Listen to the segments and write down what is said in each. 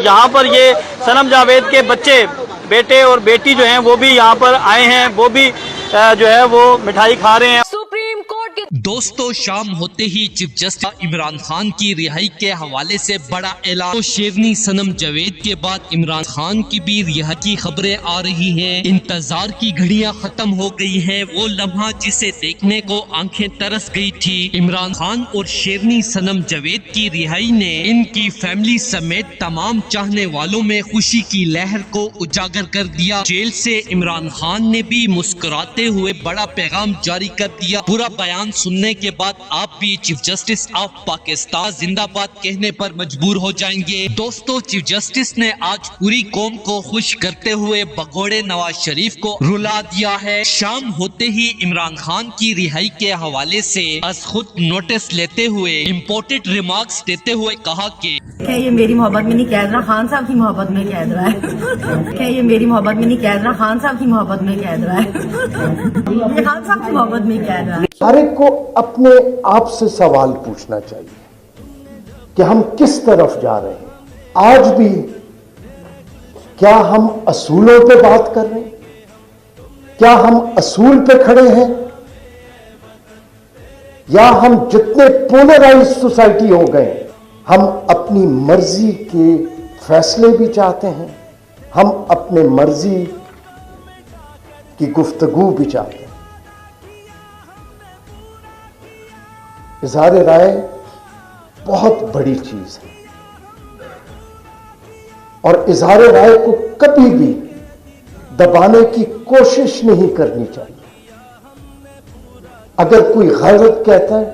यहाँ पर ये सनम जावेद के बच्चे, बेटे और बेटी जो हैं वो भी यहाँ पर आए हैं, वो भी जो है वो मिठाई खा रहे हैं। सुप्रीम कोर्ट के दोस्तों, शाम होते ही चीफ जस्टिस इमरान खान की रिहाई के हवाले से बड़ा ऐलान। तो शेरनी सनम जावेद के बाद इमरान खान की भी रिहाई की खबरें आ रही हैं। इंतजार की घड़ियां खत्म हो गई हैं, वो लम्हा जिसे देखने को आंखें तरस गई थी। इमरान खान और शेरनी सनम जावेद की रिहाई ने इनकी फैमिली समेत तमाम चाहने वालों में खुशी की लहर को उजागर कर दिया। जेल से इमरान खान ने भी मुस्कुराते हुए बड़ा पैगाम जारी कर दिया। पूरा बयान सुनने के बाद आप भी चीफ जस्टिस ऑफ पाकिस्तान जिंदाबाद कहने पर मजबूर हो जाएंगे। दोस्तों, चीफ जस्टिस ने आज पूरी कौम को खुश करते हुए भगोड़े नवाज शरीफ को रुला दिया है। शाम होते ही इमरान खान की रिहाई के हवाले से आज खुद नोटिस लेते हुए इम्पोर्टेड रिमार्क्स देते हुए कहा कि क्या ये मेरी मोहब्बत में नहीं कैद रहा, खान साहब की मोहब्बत में कैद रहा है। क्या ये मेरी मोहब्बत में नहीं कैद रहा, खान साहब की मोहब्बत में कैद रहा है। ये खान साहब की मोहब्बत में कैद रहा है। हर एक को अपने आप से सवाल पूछना चाहिए कि हम किस तरफ जा रहे हैं। आज भी क्या हम असूलों पे बात कर रहे हैं? क्या हम असूल पे खड़े हैं, या हम जितने पोलराइज सोसाइटी हो गए, हम अपनी मर्जी के फैसले भी चाहते हैं, हम अपने मर्जी की गुफ्तगू भी चाहते हैं। इज़हार राय बहुत बड़ी चीज है और इज़हार राय को कभी भी दबाने की कोशिश नहीं करनी चाहिए। अगर कोई गलत कहता है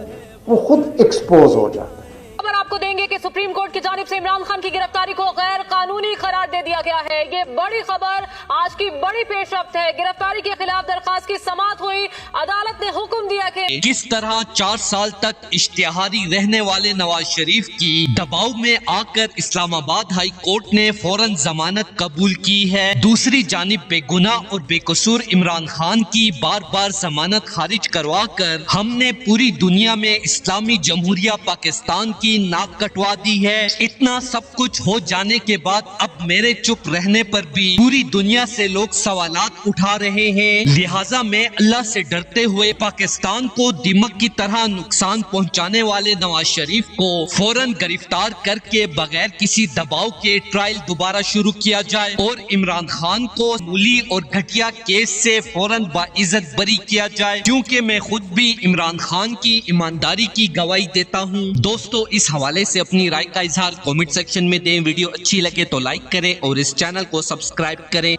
वो खुद एक्सपोज हो जाता है। खबर आपको देंगे कि सुप्रीम कोर्ट की जानिब से इमरान खान की गिरफ्तारी को गैर कानूनी करार दे दिया गया है। ये बड़ी खबर, आज की बड़ी पेशरफ्त है। गिरफ्तारी के खिलाफ दरखास्त की समाअत हुई, अदालत ने हुक्म दिया कि किस तरह 4 साल तक इश्तिहारी रहने वाले नवाज शरीफ की दबाव में आकर इस्लामाबाद हाई कोर्ट ने फौरन जमानत कबूल की है। दूसरी जानिब बेगुनाह और बेकसूर इमरान खान की बार बार जमानत खारिज करवा कर हमने पूरी दुनिया में इस्लामी जमहूरिया पाकिस्तान की नाक कटवा दी है। इतना सब कुछ हो जाने के बाद अब मेरे चुप रहने पर भी पूरी दुनिया से लोग सवालात उठा रहे हैं। लिहाजा मैं अल्लाह से डरते हुए पाकिस्तान को दिमक की तरह नुकसान पहुंचाने वाले नवाज शरीफ को फौरन गिरफ्तार करके बगैर किसी दबाव के ट्रायल दोबारा शुरू किया जाए और इमरान खान को मूली और घटिया केस से फौरन बाइज्जत बरी किया जाए, क्योंकि मैं खुद भी इमरान खान की ईमानदारी की गवाही देता हूं। दोस्तों, इस हवाले से अपनी राय का इजहार कमेंट सेक्शन में दें। वीडियो अच्छी लगे तो लाइक करें और इस चैनल को सब्सक्राइब करें।